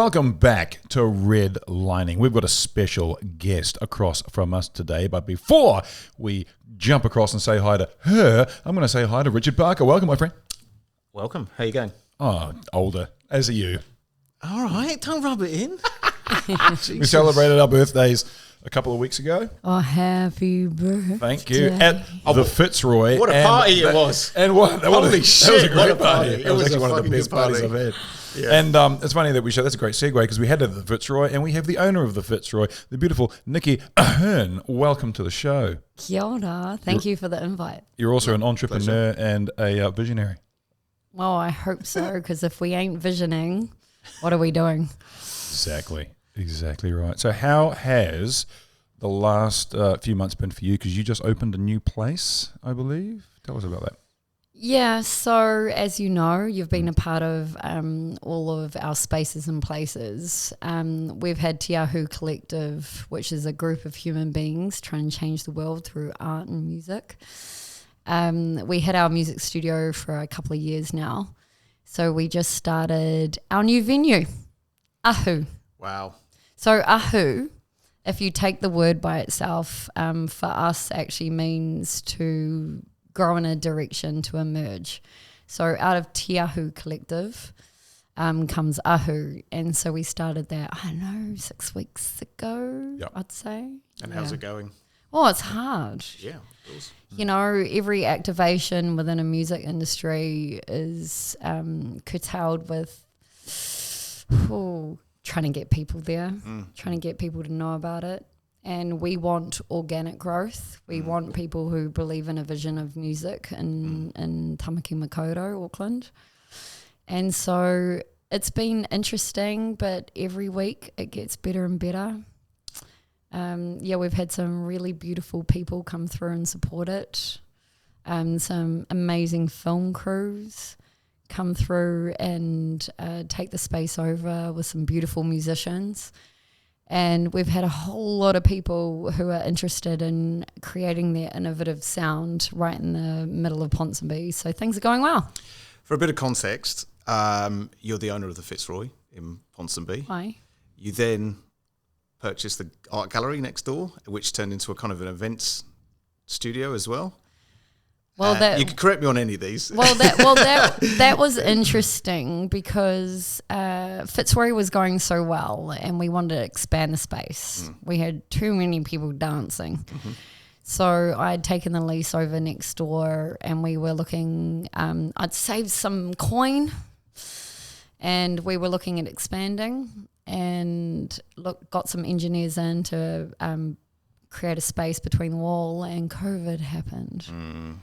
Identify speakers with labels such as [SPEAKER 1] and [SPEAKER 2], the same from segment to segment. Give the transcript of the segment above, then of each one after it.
[SPEAKER 1] welcome back to Redlining. We've got a special guest across from us today, but before we jump across and say hi to her, I'm going to say hi to Richard Parker. Welcome, my friend.
[SPEAKER 2] Welcome. How you going?
[SPEAKER 1] Oh, older. As are you.
[SPEAKER 2] All right, don't rub it in.
[SPEAKER 1] We celebrated our birthdays a couple of weeks ago.
[SPEAKER 3] Oh, happy birthday.
[SPEAKER 1] Thank you. At the Fitzroy.
[SPEAKER 2] What a party it was.
[SPEAKER 1] And what?
[SPEAKER 2] Holy shit,
[SPEAKER 1] That was a great
[SPEAKER 2] what a
[SPEAKER 1] party.
[SPEAKER 2] party.
[SPEAKER 1] It was actually
[SPEAKER 2] a
[SPEAKER 1] one of the
[SPEAKER 2] fucking
[SPEAKER 1] best
[SPEAKER 2] good
[SPEAKER 1] parties
[SPEAKER 2] party.
[SPEAKER 1] I've had.
[SPEAKER 2] Yeah.
[SPEAKER 1] And it's funny that we show, that's a great segue because we headed to the Fitzroy and we have the owner of the Fitzroy, the beautiful Nikki Ahern. Welcome to the show.
[SPEAKER 3] Kia ora. Thank you for the invite.
[SPEAKER 1] You're also an entrepreneur and a visionary.
[SPEAKER 3] Well, I hope so, because if we ain't visioning, what are we doing?
[SPEAKER 1] Exactly right. So how has the last few months been for you? Because you just opened a new place, I believe. Tell us about that.
[SPEAKER 3] Yeah, so as you know, you've been a part of all of our spaces and places. We've had Te Ahu Collective, which is a group of human beings trying to change the world through art and music. We had our music studio for a couple of years now. So we just started our new venue, Ahu.
[SPEAKER 2] Wow.
[SPEAKER 3] So Ahu, if you take the word by itself, for us actually means to grow in a direction, to emerge. So out of Te Ahu Collective comes Ahu. And so we started that, I don't know, 6 weeks ago, I'd say.
[SPEAKER 2] And how's it going?
[SPEAKER 3] Oh, it's hard.
[SPEAKER 2] Yeah, of course.
[SPEAKER 3] You know, every activation within a music industry is curtailed with trying to get people there, trying to get people to know about it. And we want organic growth. We want people who believe in a vision of music in Tamaki Makaurau, Auckland. And so it's been interesting, but every week it gets better and better. We've had some really beautiful people come through and support it. Some amazing film crews come through and take the space over with some beautiful musicians. And we've had a whole lot of people who are interested in creating their innovative sound right in the middle of Ponsonby. So things are going well.
[SPEAKER 2] For a bit of context, you're the owner of the Fitzroy in Ponsonby.
[SPEAKER 3] Hi.
[SPEAKER 2] You then purchased the art gallery next door, which turned into a kind of an events studio as well.
[SPEAKER 3] Well,
[SPEAKER 2] you can correct me on any of these.
[SPEAKER 3] That was interesting because Fitzroy was going so well, and we wanted to expand the space. We had too many people dancing, so I'd taken the lease over next door, and we were looking. I'd saved some coin, and we were looking at expanding, and got some engineers in to create a space between the wall, and COVID happened.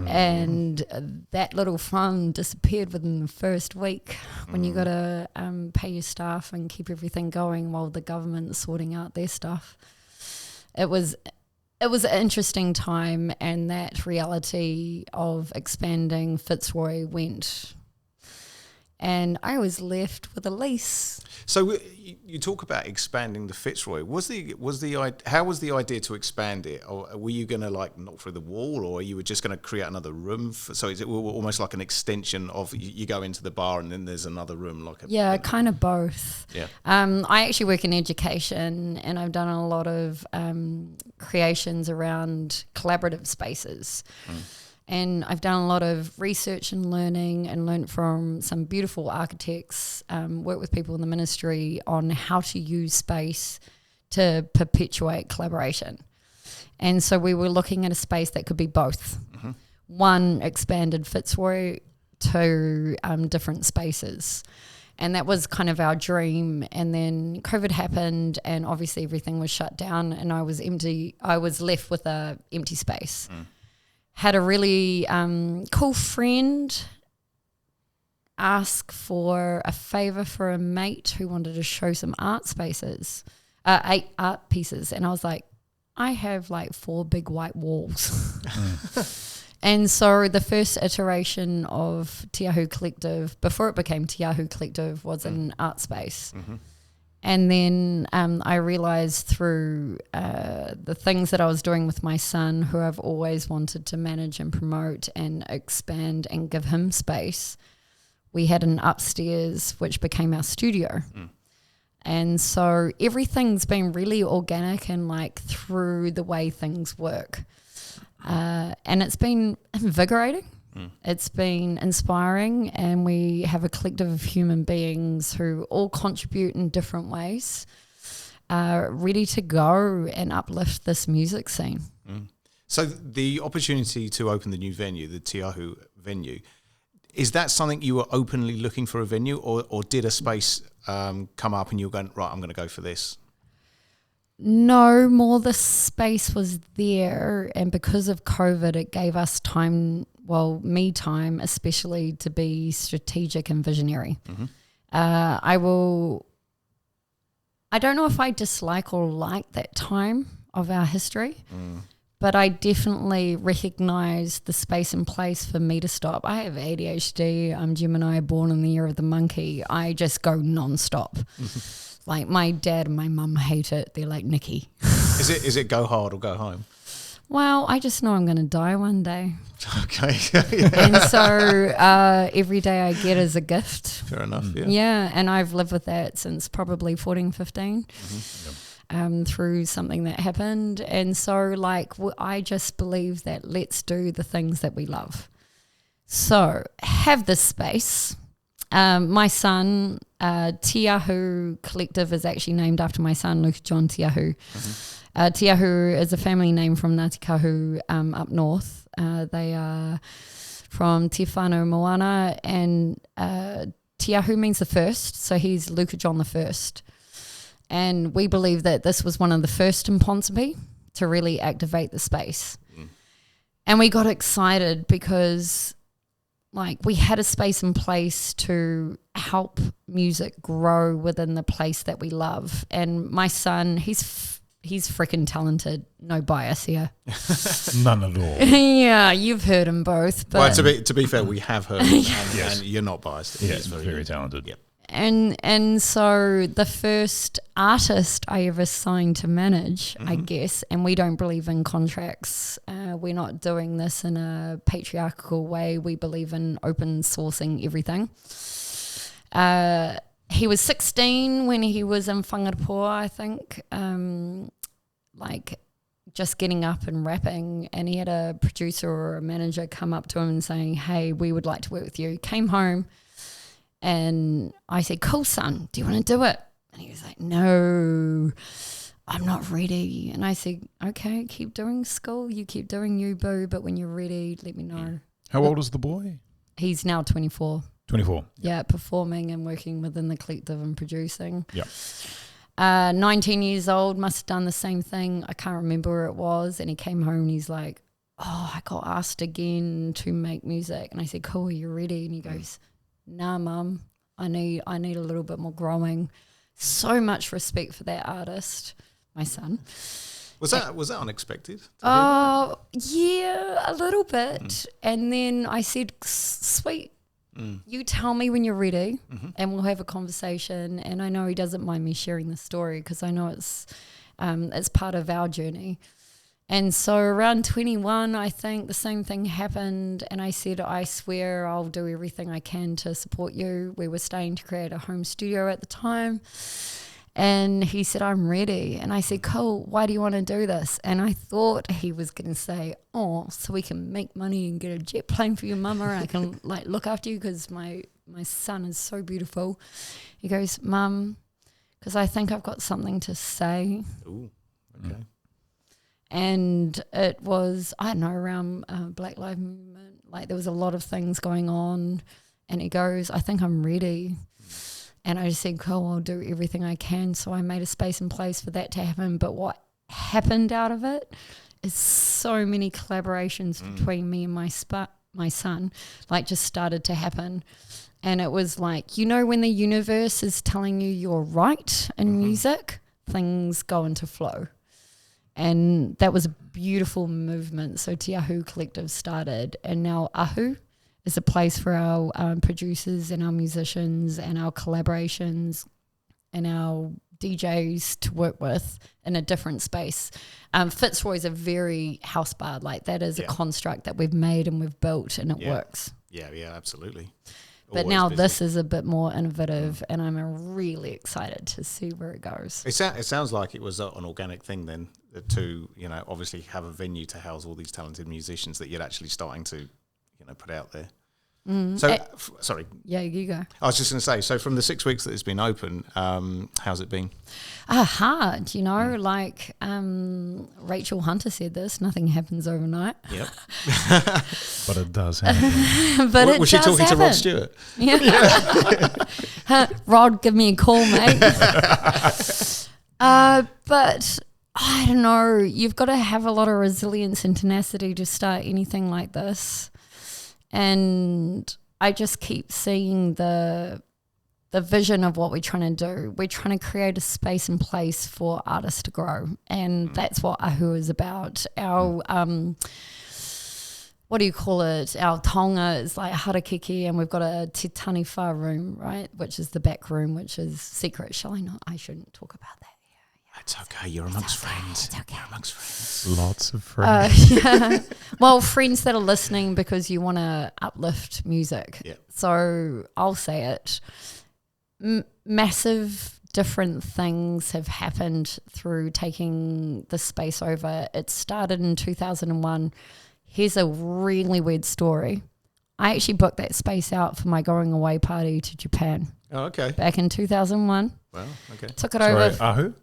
[SPEAKER 3] And that little fund disappeared within the first week when you got to pay your staff and keep everything going while the government's sorting out their stuff. It was an interesting time, and that reality of expanding Fitzroy went. And I was left with a lease.
[SPEAKER 2] So you talk about expanding the Fitzroy. How was the idea to expand it? Or were you going to knock through the wall, or you were just going to create another room? So is it almost like an extension of you go into the bar and then there's another room?
[SPEAKER 3] Kind of both.
[SPEAKER 2] Yeah.
[SPEAKER 3] I actually work in education, and I've done a lot of creations around collaborative spaces. And I've done a lot of research and learning, and learned from some beautiful architects, worked with people in the ministry on how to use space to perpetuate collaboration. And so we were looking at a space that could be both. One, expanded Fitzroy, two, different spaces. And that was kind of our dream. And then COVID happened, and obviously everything was shut down, and I was empty. I was left with a empty space. Had a really cool friend ask for a favour for a mate who wanted to show some art spaces, 8 art pieces. And I was like, I have 4 big white walls. And so the first iteration of Te Ahu Collective, before it became Te Ahu Collective, was an art space. And then I realized through the things that I was doing with my son, who I've always wanted to manage and promote and expand and give him space, we had an upstairs which became our studio. And so everything's been really organic and like through the way things work. And it's been invigorating. It's been inspiring, and we have a collective of human beings who all contribute in different ways, ready to go and uplift this music scene.
[SPEAKER 2] So the opportunity to open the new venue, the Te Ahu venue, is that something you were openly looking for a venue, or did a space come up and you were going, right, I'm going to go for this?
[SPEAKER 3] No, more the space was there, and because of COVID, it gave us time, me time, especially to be strategic and visionary. I don't know if I dislike or like that time of our history, but I definitely recognize the space and place for me to stop. I have ADHD. I'm Gemini, born in the year of the monkey. I just go nonstop. Like my dad and my mum hate it. They're like, Nikki.
[SPEAKER 2] Is it go hard or go home?
[SPEAKER 3] Well, I just know I'm going to die one day.
[SPEAKER 2] Okay.
[SPEAKER 3] And so every day I get is a gift.
[SPEAKER 2] Fair enough, yeah.
[SPEAKER 3] Yeah, and I've lived with that since probably 14, 15 through something that happened. And so I just believe that let's do the things that we love. So have this space. My son, Te Ahu Collective is actually named after my son, Luke John Te Ahu. Te Ahu is a family name from Ngāti Kahu up north. They are from Te Whānau Moana, and Te Ahu means the first, so he's Luke John the first. And we believe that this was one of the first in Ponsonby to really activate the space. And we got excited because we had a space in place to help music grow within the place that we love. And my son, he's freaking talented. No bias here.
[SPEAKER 1] None at all.
[SPEAKER 3] Yeah, you've heard him both. But
[SPEAKER 2] to be fair, we have heard him, and you're not biased.
[SPEAKER 1] Yes, very talented.
[SPEAKER 2] Yep.
[SPEAKER 3] And so the first artist I ever signed to manage, I guess, and we don't believe in contracts. We're not doing this in a patriarchal way. We believe in open sourcing everything. He was 16 when he was in Whangarapoa, I think, just getting up and rapping, and he had a producer or a manager come up to him and saying, hey, we would like to work with you. Came home. And I said, cool, son, do you want to do it? And he was like, no, I'm not ready. And I said, okay, keep doing school. You keep doing you, boo. But when you're ready, let me know.
[SPEAKER 1] How old is the boy?
[SPEAKER 3] He's now 24.
[SPEAKER 1] 24.
[SPEAKER 3] Yeah, performing and working within the collective and producing.
[SPEAKER 1] Yeah.
[SPEAKER 3] 19 years old, must have done the same thing. I can't remember where it was. And he came home and he's like, oh, I got asked again to make music. And I said, cool, are you ready? And he goes, nah, mum, I need a little bit more growing. So much respect for that artist, my son.
[SPEAKER 2] Was that unexpected?
[SPEAKER 3] Yeah, a little bit. And then I said, sweet, you tell me when you're ready and we'll have a conversation. And I know he doesn't mind me sharing the story because I know it's part of our journey. And so around 21, I think the same thing happened. And I said, I swear I'll do everything I can to support you. We were starting to create a home studio at the time. And he said, I'm ready. And I said, cool, why do you want to do this? And I thought he was going to say, oh, so we can make money and get a jet plane for your mama and I can look after you because my son is so beautiful. He goes, Mum, because I think I've got something to say.
[SPEAKER 2] Ooh, okay.
[SPEAKER 3] And it was, I don't know, around Black Lives Movement, there was a lot of things going on. And he goes, I think I'm ready. And I just said, cool, I'll do everything I can. So I made a space in place for that to happen. But what happened out of it is so many collaborations between me and my son, just started to happen. And it was when the universe is telling you you're right in music, things go into flow. And that was a beautiful movement. So Te Ahu Collective started, and now Ahu is a place for our producers and our musicians and our collaborations and our DJs to work with in a different space. Fitzroy is a very house bar. That is a construct that we've made and we've built, and it works.
[SPEAKER 2] Yeah, absolutely.
[SPEAKER 3] But
[SPEAKER 2] Always
[SPEAKER 3] now
[SPEAKER 2] busy.
[SPEAKER 3] this is a bit more innovative, and I'm really excited to see where it goes.
[SPEAKER 2] It sounds like it was an organic thing then to, obviously have a venue to house all these talented musicians that you're actually starting to, put out there. So, sorry.
[SPEAKER 3] Yeah, you go.
[SPEAKER 2] I was just going to say, so from the 6 weeks that it's been open, how's it been?
[SPEAKER 3] Hard, like Rachel Hunter said this, nothing happens overnight.
[SPEAKER 2] Yep.
[SPEAKER 1] But it does happen.
[SPEAKER 3] But it
[SPEAKER 2] Was she
[SPEAKER 3] does
[SPEAKER 2] talking
[SPEAKER 3] happen.
[SPEAKER 2] to Rod Stewart?
[SPEAKER 3] Yeah. Rod, give me a call, mate. But I don't know. You've got to have a lot of resilience and tenacity to start anything like this. And I just keep seeing the vision of what we're trying to do. We're trying to create a space and place for artists to grow. And that's what Ahu is about. Our, what do you call it? Our taonga is like harakiki, and we've got a te taniwha room, right? Which is the back room, which is secret. Shall I not? I shouldn't talk about that.
[SPEAKER 2] It's okay. You're amongst friends.
[SPEAKER 3] It's okay.
[SPEAKER 2] You're amongst friends.
[SPEAKER 1] Lots of friends.
[SPEAKER 3] Yeah. Well, friends that are listening because you want to uplift music.
[SPEAKER 2] Yeah.
[SPEAKER 3] So I'll say it. Massive different things have happened through taking the space over. It started in 2001. Here's a really weird story. I actually booked that space out for my going away party to Japan
[SPEAKER 2] Oh, okay.
[SPEAKER 3] back in 2001.
[SPEAKER 2] Well, okay.
[SPEAKER 3] Took it
[SPEAKER 1] Sorry,
[SPEAKER 3] over.
[SPEAKER 1] Ahu?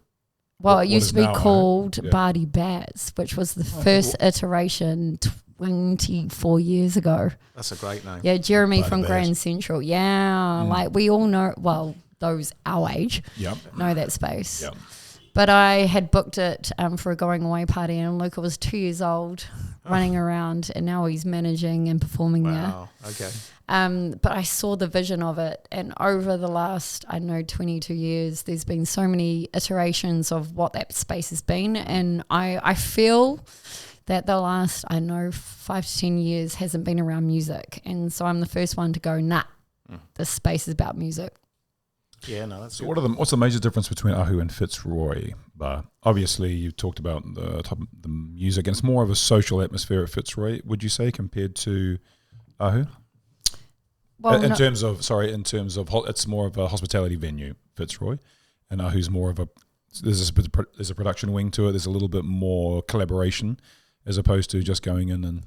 [SPEAKER 3] Well,
[SPEAKER 1] What
[SPEAKER 3] it used
[SPEAKER 1] is
[SPEAKER 3] to be
[SPEAKER 1] now Ahu?
[SPEAKER 3] called
[SPEAKER 1] Yeah.
[SPEAKER 3] Bardi Bats, which was the first iteration 24 years ago.
[SPEAKER 2] That's a great name.
[SPEAKER 3] Yeah, Jeremy
[SPEAKER 1] Bardi
[SPEAKER 3] from
[SPEAKER 1] Bats.
[SPEAKER 3] Grand Central. Yeah, like we all know, well, those our age
[SPEAKER 1] Yep.
[SPEAKER 3] know that space.
[SPEAKER 1] Yep.
[SPEAKER 3] But I had booked it for a going away party, and Luca was 2 years old, running around, and now he's managing and performing there.
[SPEAKER 2] Wow. Okay.
[SPEAKER 3] But I saw the vision of it, and over the last, 22 years, there's been so many iterations of what that space has been, and I feel that the last, 5 to 10 years hasn't been around music, and so I'm the first one to go, nah, this space is about music.
[SPEAKER 2] Yeah, no, that's
[SPEAKER 1] So
[SPEAKER 2] good.
[SPEAKER 1] what's the major difference between Ahu and Fitzroy Bar? Obviously, you talked about the music, and it's more of a social atmosphere at Fitzroy, would you say, compared to Ahu?
[SPEAKER 3] Well,
[SPEAKER 1] in terms of it's more of a hospitality venue, Fitzroy, and Ahu's more of there's a production wing to it. There's a little bit more collaboration as opposed to just going in and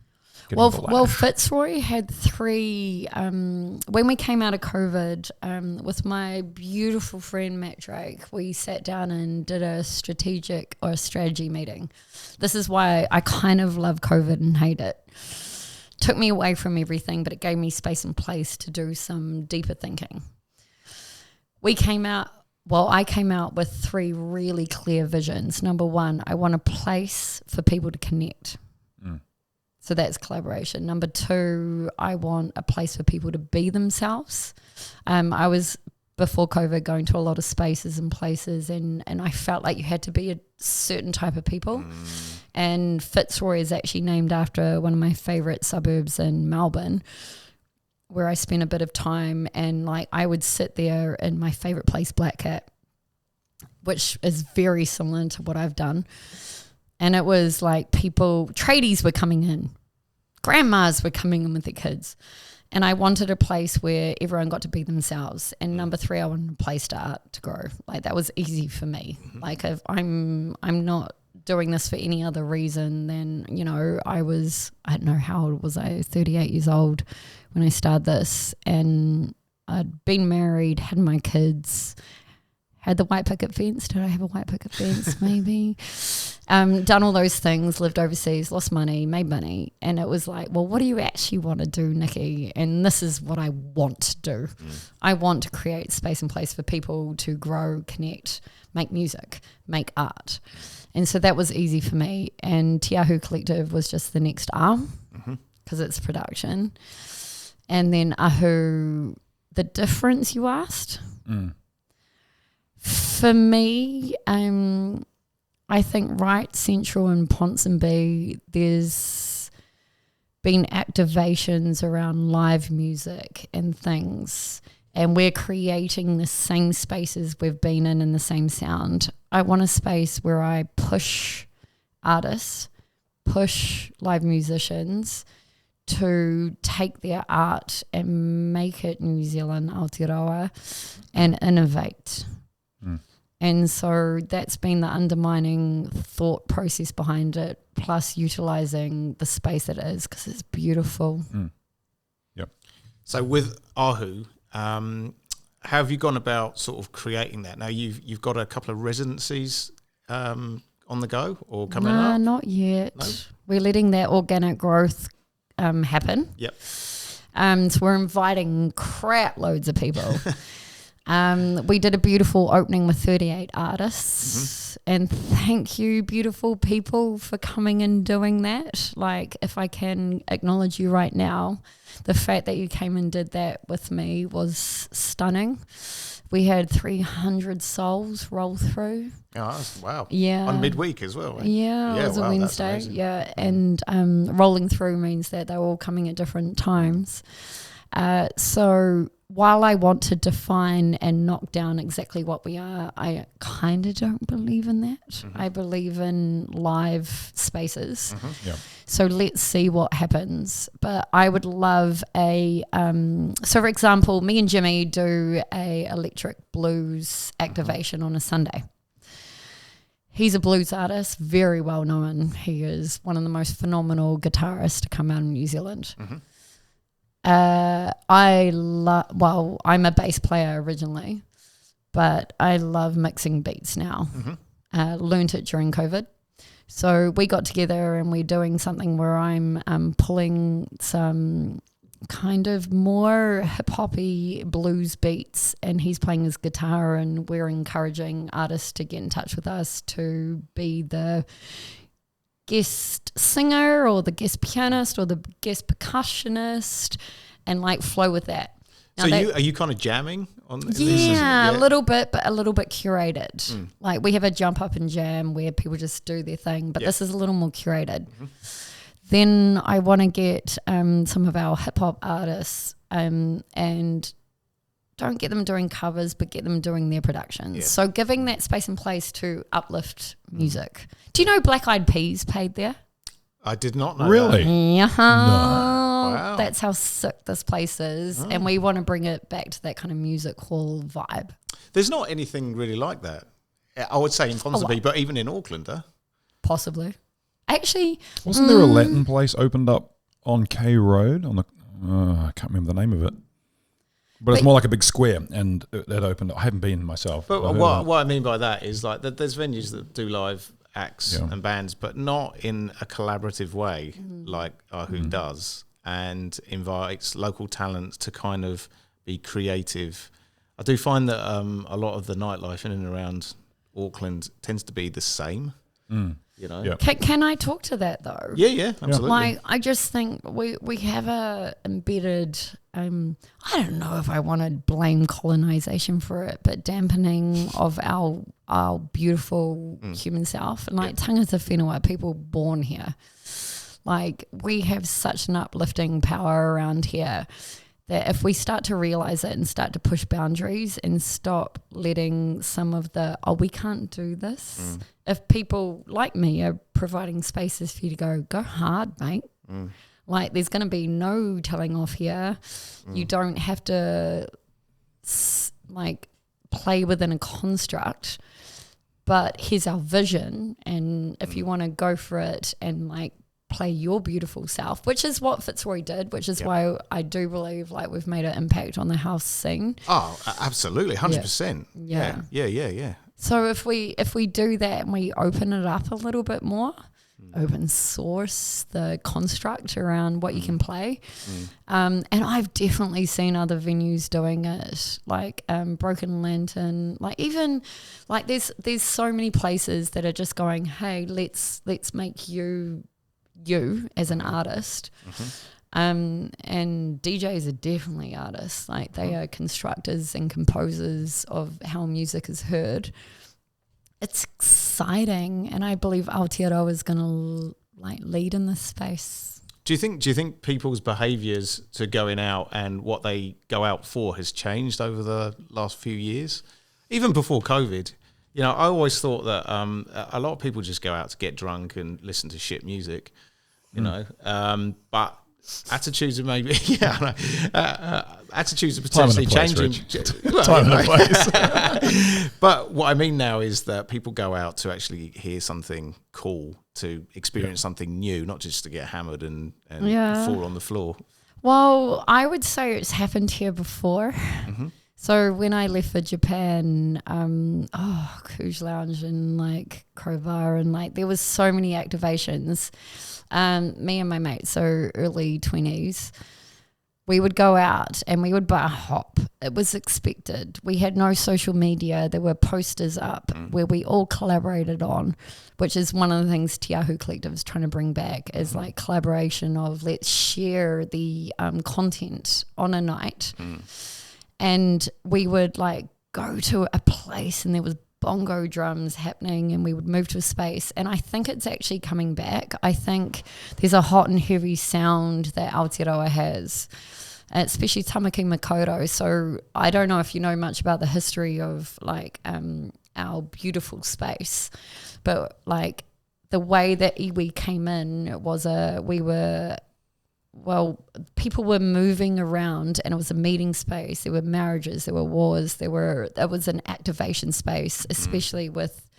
[SPEAKER 1] getting
[SPEAKER 3] Well, Fitzroy had 3. When we came out of COVID, with my beautiful friend Matt Drake, we sat down and did a strategy meeting. This is why I kind of love COVID and hate it. Took me away from everything, but it gave me space and place to do some deeper thinking. I came out with 3 really clear visions. Number 1, I want a place for people to connect. So that's collaboration. Number 2, I want a place for people to be themselves. I was, before COVID, going to a lot of spaces and places, and I felt like you had to be a certain type of people. And Fitzroy is actually named after one of my favourite suburbs in Melbourne, where I spent a bit of time, and like I would sit there in my favourite place, Black Cat, which is very similar to what I've done. And it was like tradies were coming in, grandmas were coming in with their kids. And I wanted a place where everyone got to be themselves. And number 3, I wanted a place to art to grow. Like that was easy for me. Like if I'm not doing this for any other reason than, I don't know, how old was I? 38 years old when I started this. And I'd been married, had my kids, had the white picket fence. Did I have a white picket fence? Maybe. Done all those things, lived overseas, lost money, made money. And it was like, well, what do you actually want to do, Nikki? And this is what I want to do. I want to create space and place for people to grow, connect, make music, make art. And so that was easy for me. And Te Ahu Collective was just the next arm because it's production. And then Ahu, the difference you asked? For me, I think right central and Ponsonby, there's been activations around live music and things, and we're creating the same spaces we've been in the same sound. I want a space where I push artists, push live musicians to take their art and make it New Zealand Aotearoa and innovate. And so that's been the undermining thought process behind it, plus utilising the space that it is, because it's beautiful.
[SPEAKER 1] Yep.
[SPEAKER 2] So with Ahu, how have you gone about sort of creating that? Now you've got a couple of residencies on the go or coming up?
[SPEAKER 3] Not yet.
[SPEAKER 2] No?
[SPEAKER 3] We're letting that organic growth happen.
[SPEAKER 2] Yep.
[SPEAKER 3] So we're inviting crap loads of people. We did a beautiful opening with 38 artists, and thank you, beautiful people, for coming and doing that. Like, if I can acknowledge you right now, the fact that you came and did that with me was stunning. We had 300 souls roll through.
[SPEAKER 2] Oh, wow.
[SPEAKER 3] Yeah.
[SPEAKER 2] On midweek as well, right?
[SPEAKER 3] Yeah, it was a Wednesday. Yeah, and rolling through means that they're all coming at different times. So while I want to define and knock down exactly what we are, I kind of don't believe in that. I believe in live spaces.
[SPEAKER 1] Yeah.
[SPEAKER 3] So let's see what happens. But I would love so for example, me and Jimmy do a electric blues activation on a Sunday. He's a blues artist, very well known. He is one of the most phenomenal guitarists to come out of New Zealand. I'm a bass player originally, but I love mixing beats now. Learned it during COVID. So we got together and we're doing something where I'm pulling some kind of more hip-hoppy blues beats, and he's playing his guitar, and we're encouraging artists to get in touch with us to be the guest singer or the guest pianist or the guest percussionist, and like flow with that. Now
[SPEAKER 2] So are you kind of jamming on this?
[SPEAKER 3] Yeah, a little bit, but a little bit curated. Like, we have a jump up and jam where people just do their thing, but this is a little more curated. Then I want to get some of our hip hop artists and don't get them doing covers, but get them doing their productions.
[SPEAKER 2] Yeah.
[SPEAKER 3] So giving that space and place to uplift music. Do you know Black Eyed Peas played there?
[SPEAKER 2] I did not know
[SPEAKER 1] Really?
[SPEAKER 2] that.
[SPEAKER 3] Yeah.
[SPEAKER 2] Wow.
[SPEAKER 3] That's how sick this place is. And we want to bring it back to that kind of music hall vibe.
[SPEAKER 2] There's not anything really like that. I would say in Ponsonby, but even in Auckland, huh?
[SPEAKER 3] Possibly. Actually,
[SPEAKER 1] Wasn't there a Latin place opened up on K Road? On the I can't remember the name of it. But it's more like a big square, and that opened. I haven't been myself.
[SPEAKER 2] But what I mean by that is like that there's venues that do live acts and bands, but not in a collaborative way like Ahu does, and invites local talent to kind of be creative. I do find that a lot of the nightlife in and around Auckland tends to be the same. You know?
[SPEAKER 1] Yeah.
[SPEAKER 3] can I talk to that though?
[SPEAKER 2] Yeah, absolutely.
[SPEAKER 3] Like, I just think we have a embedded, I don't know if I want to blame colonization for it, but dampening of our beautiful human self. And like, tangata whenua, people born here. Like, we have such an uplifting power around here that if we start to realize it and start to push boundaries and stop letting some of the, we can't do this. If people like me are providing spaces for you to go hard, mate. Like, there's going to be no telling off here. You don't have to play within a construct, but here's our vision. And if you want to go for it and like play your beautiful self, which is what Fitzroy did, which is why I do believe like we've made an impact on the house scene.
[SPEAKER 2] Oh, absolutely, 100%. Yeah.
[SPEAKER 3] So if we do that and we open it up a little bit more, open source the construct around what you can play, and I've definitely seen other venues doing it, like Broken Lantern, like even like there's so many places that are just going, hey, let's make you as an artist. And DJs are definitely artists. Like, they are constructors and composers of how music is heard. It's exciting, and I believe Aotearoa is going to like lead in this space.
[SPEAKER 2] Do you think people's behaviours to going out and what they go out for has changed over the last few years? Even before COVID, you know, I always thought that a lot of people just go out to get drunk and listen to shit music, you know. But attitudes are maybe attitudes are potentially changing.
[SPEAKER 1] Time and place.
[SPEAKER 2] But what I mean now is that people go out to actually hear something cool, to experience something new, not just to get hammered and fall on the floor.
[SPEAKER 3] Well, I would say it's happened here before. So when I left for Japan, Cruise Lounge and like Crowbar and like there was so many activations. Me and my mate, so early 20s, we would go out and we would bar hop. It was expected. We had no social media. There were posters up where we all collaborated on, which is one of the things Te Ahu Collective is trying to bring back, is like collaboration of let's share the content on a night. And we would like go to a place and there was bongo drums happening and we would move to a space, and I think it's actually coming back. I think there's a hot and heavy sound that Aotearoa has, especially Tamaki Makaurau. So I don't know if you know much about the history of like our beautiful space, but like the way that iwi came in was people were moving around and it was a meeting space. There were marriages, there were wars, it was an activation space, especially with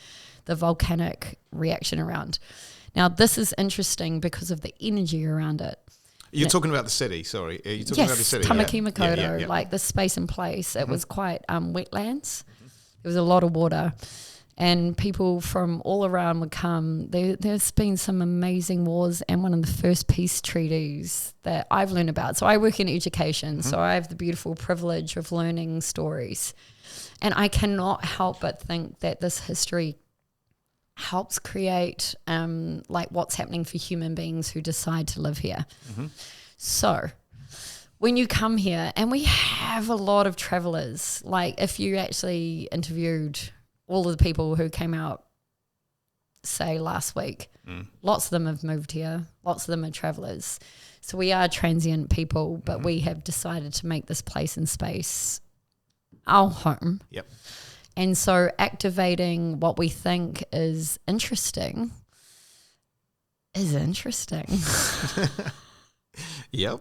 [SPEAKER 3] the volcanic reaction around. Now, this is interesting because of the energy around it.
[SPEAKER 2] You're talking about the city, sorry. Are you talking about the city?
[SPEAKER 3] Tamaki Makaurau, like the space and place. It was quite wetlands. There was a lot of water. And people from all around would come. There's been some amazing wars, and one of the first peace treaties that I've learned about. So I work in education, so I have the beautiful privilege of learning stories. And I cannot help but think that this history helps create like what's happening for human beings who decide to live here. So when you come here, and we have a lot of travelers, like if you actually interviewed all of the people who came out, say, last week, lots of them have moved here. Lots of them are travellers. So we are transient people, but we have decided to make this place and space our home.
[SPEAKER 2] Yep.
[SPEAKER 3] And so activating what we think is interesting is interesting.
[SPEAKER 2] Yep.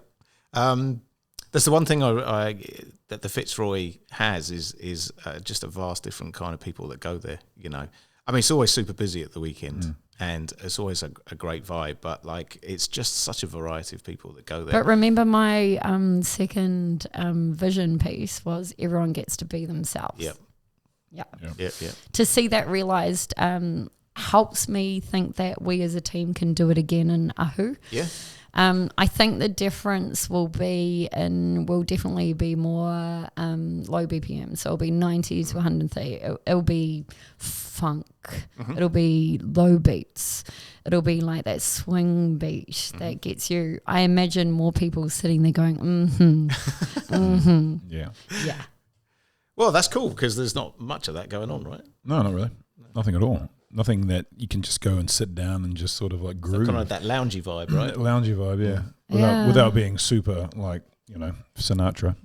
[SPEAKER 2] That's the one thing that the Fitzroy has is just a vast different kind of people that go there, you know. I mean, it's always super busy at the weekend and it's always a great vibe, but like it's just such a variety of people that go there.
[SPEAKER 3] But remember my second vision piece was everyone gets to be themselves.
[SPEAKER 2] Yep.
[SPEAKER 3] Yeah. To see that realised helps me think that we as a team can do it again in Ahu.
[SPEAKER 2] Yeah.
[SPEAKER 3] I think the difference will definitely be more low BPM. So it'll be 90 to 130. It'll be funk. It'll be low beats. It'll be like that swing beat that gets you. I imagine more people sitting there going,
[SPEAKER 1] Yeah.
[SPEAKER 2] Well, that's cool because there's not much of that going on, right?
[SPEAKER 1] No, not really. Nothing at all. Nothing that you can just go and sit down and just sort of like groove.
[SPEAKER 2] Kind of that loungy vibe, right?
[SPEAKER 1] Loungy vibe, yeah. Without being super like, you know, Sinatra.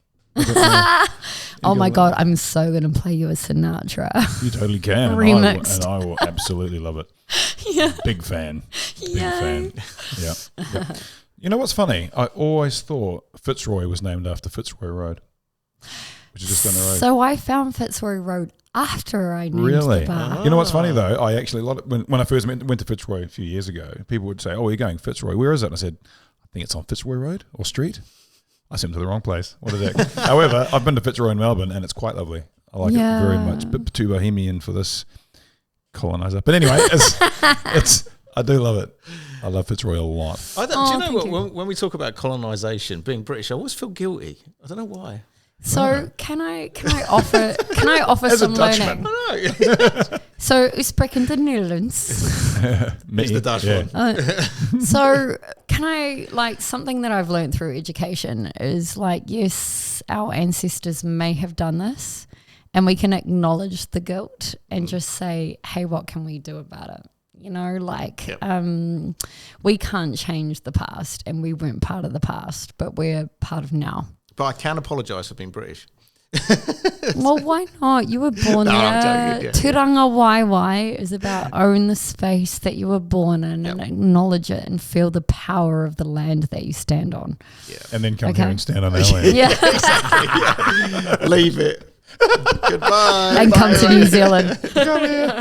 [SPEAKER 3] Oh my God, I'm so going to play you a Sinatra.
[SPEAKER 1] You totally can.
[SPEAKER 3] Remixed.
[SPEAKER 1] And I will absolutely love it.
[SPEAKER 3] Yeah.
[SPEAKER 1] Big fan.
[SPEAKER 3] Yay.
[SPEAKER 1] Big fan. Yeah. You know what's funny? I always thought Fitzroy was named after Fitzroy Road, which is just down the road.
[SPEAKER 3] So I found Fitzroy Road after I named the bar.
[SPEAKER 1] You know what's funny though? I actually when I first went to Fitzroy a few years ago, people would say, "Oh, you're going Fitzroy? Where is it?" And I said, "I think it's on Fitzroy Road or Street." I sent them to the wrong place. What a dick. However, I've been to Fitzroy in Melbourne and it's quite lovely. I like it very much. Bit too bohemian for this colonizer. But anyway, it's I do love it. I love Fitzroy a lot.
[SPEAKER 2] Do you know what? When we talk about colonisation, being British, I always feel guilty. I don't know why.
[SPEAKER 3] So can I offer
[SPEAKER 1] As
[SPEAKER 3] some
[SPEAKER 1] a Dutchman.
[SPEAKER 3] learning? So we speak in the Netherlands.
[SPEAKER 2] It's the Dutch one.
[SPEAKER 3] So can I, like, something that I've learned through education is like, yes, our ancestors may have done this, and we can acknowledge the guilt and just say, hey, what can we do about it? You know, like, we can't change the past, and we weren't part of the past, but we're part of now.
[SPEAKER 2] But I can apologise for being British.
[SPEAKER 3] Well, why not? You were born
[SPEAKER 2] No,
[SPEAKER 3] there.
[SPEAKER 2] I'm joking,
[SPEAKER 3] Te Ranga Waiwai is about own the space that you were born in and acknowledge it and feel the power of the land that you stand on.
[SPEAKER 2] Yeah.
[SPEAKER 1] And then come here and stand on our land.
[SPEAKER 3] Yeah.
[SPEAKER 2] Exactly. Yeah. Leave it. Goodbye.
[SPEAKER 3] And come to New Zealand.
[SPEAKER 1] Come here.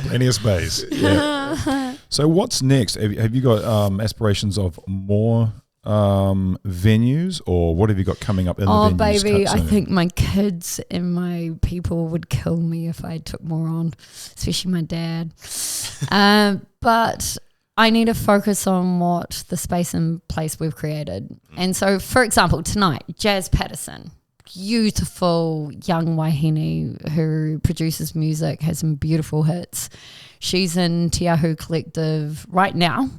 [SPEAKER 1] Plenty of space. Yeah. So what's next? Have you got aspirations of more venues, or what have you got coming up in the venues?
[SPEAKER 3] Oh, baby, I
[SPEAKER 1] soon?
[SPEAKER 3] think my kids and my people would kill me if I took more on, especially my dad. But I need to focus on what the space and place we've created. And so, for example, tonight, Jazz Patterson, beautiful young wahine who produces music, has some beautiful hits. She's in Te Ahu Collective right now,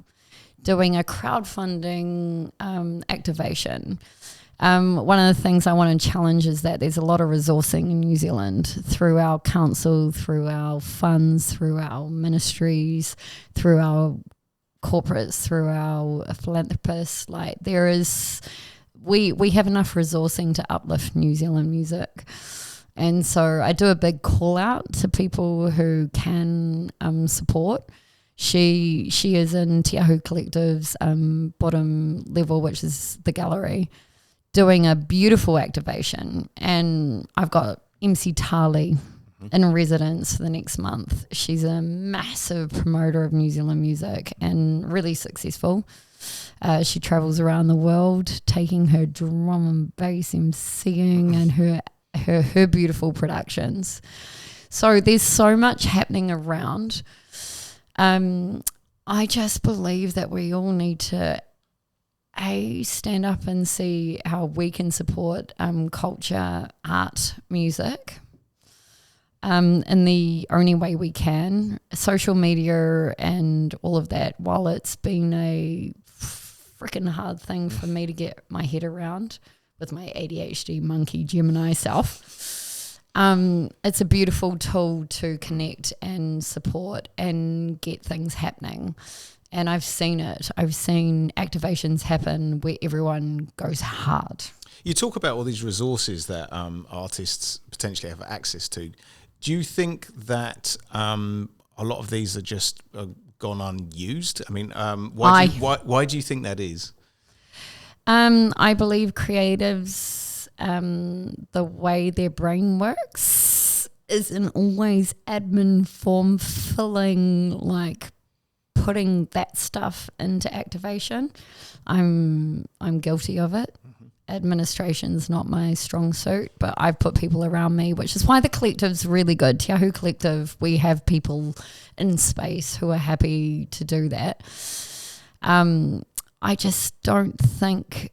[SPEAKER 3] doing a crowdfunding activation. One of the things I want to challenge is that there's a lot of resourcing in New Zealand through our council, through our funds, through our ministries, through our corporates, through our philanthropists. Like there is, we have enough resourcing to uplift New Zealand music. And so I do a big call out to people who can support. She is in Te Ahu Collective's bottom level, which is the gallery, doing a beautiful activation. And I've got MC Tali in residence for the next month. She's a massive promoter of New Zealand music and really successful. She travels around the world taking her drum and bass emceeing and her beautiful productions. So there's so much happening around. I just believe that we all need to stand up and see how we can support culture, art, music in the only way we can. Social media and all of that, while it's been a freaking hard thing for me to get my head around with my ADHD monkey Gemini self, it's a beautiful tool to connect and support and get things happening. And I've seen it. I've seen activations happen where everyone goes hard.
[SPEAKER 2] You talk about all these resources that artists potentially have access to. Do you think that a lot of these are just gone unused? I mean, why do you think that is?
[SPEAKER 3] I believe creatives, the way their brain works isn't always admin form filling, like putting that stuff into activation. I'm guilty of it. Administration's not my strong suit, but I've put people around me, which is why the collective's really good. Te Ahu Collective, we have people in space who are happy to do that. I just don't think,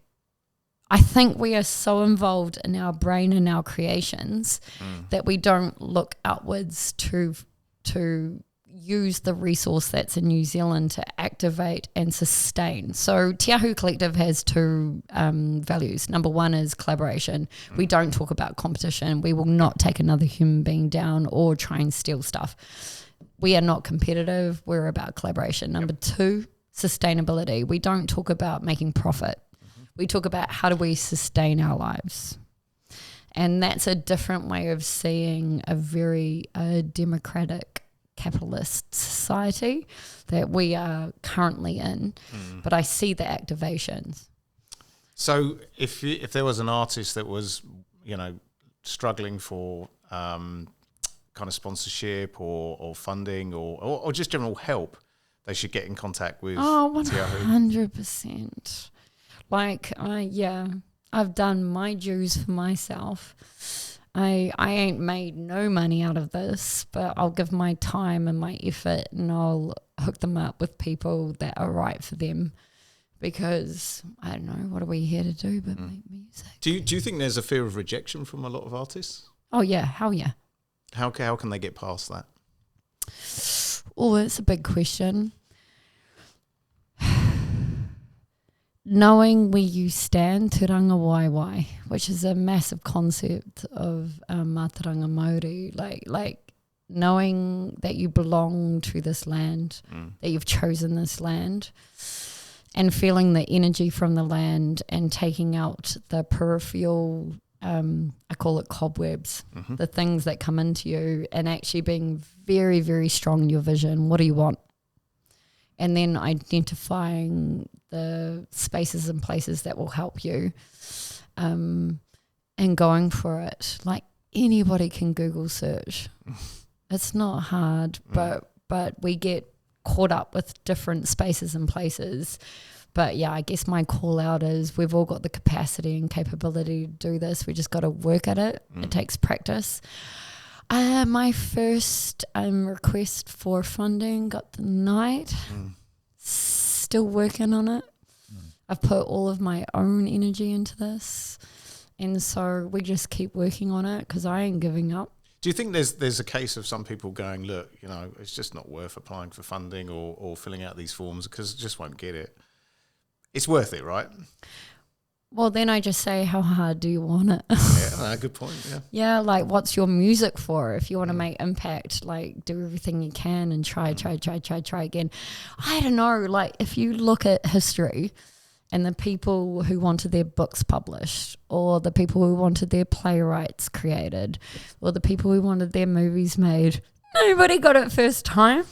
[SPEAKER 3] I think we are so involved in our brain and our creations that we don't look outwards to use the resource that's in New Zealand to activate and sustain. So Te Ahu Collective has two values. Number one is collaboration. We don't talk about competition. We will not take another human being down or try and steal stuff. We are not competitive. We're about collaboration. Number two, sustainability. We don't talk about making profit. We talk about how do we sustain our lives. And that's a different way of seeing a very democratic capitalist society that we are currently in. But I see the activations. So
[SPEAKER 2] if there was an artist that was, struggling for kind of sponsorship or funding or just general help, they should get in contact with Te Ahu.
[SPEAKER 3] 100%. I've done my dues for myself. I ain't made no money out of this, but I'll give my time and my effort and I'll hook them up with people that are right for them, because I don't know, what are we here to do but make music?
[SPEAKER 2] Do you think there's a fear of rejection from a lot of artists?
[SPEAKER 3] Oh yeah, hell yeah.
[SPEAKER 2] How can they get past that?
[SPEAKER 3] Oh, that's a big question. Knowing where you stand, te ranga waiwai, which is a massive concept of mātauranga Māori, like knowing that you belong to this land, that you've chosen this land, and feeling the energy from the land and taking out the peripheral I call it cobwebs, the things that come into you, and actually being very, very strong in your vision. What do you want? And then identifying the spaces and places that will help you, and going for it. Like anybody can Google search. It's not hard, but we get caught up with different spaces and places. But yeah, I guess my call out is we've all got the capacity and capability to do this. We just got to work at it. It takes practice. My first request for funding got denied. Still working on it. I've put all of my own energy into this. And so we just keep working on it because I ain't giving up.
[SPEAKER 2] Do you think there's a case of some people going, look, it's just not worth applying for funding or filling out these forms because I just won't get it? It's worth it, right?
[SPEAKER 3] Well, then I just say, how hard do you want it?
[SPEAKER 2] Yeah, good point, yeah.
[SPEAKER 3] Yeah, like what's your music for? If you want to make impact, like do everything you can and try again. I don't know, like if you look at history and the people who wanted their books published or the people who wanted their playwrights created or the people who wanted their movies made, nobody got it first time.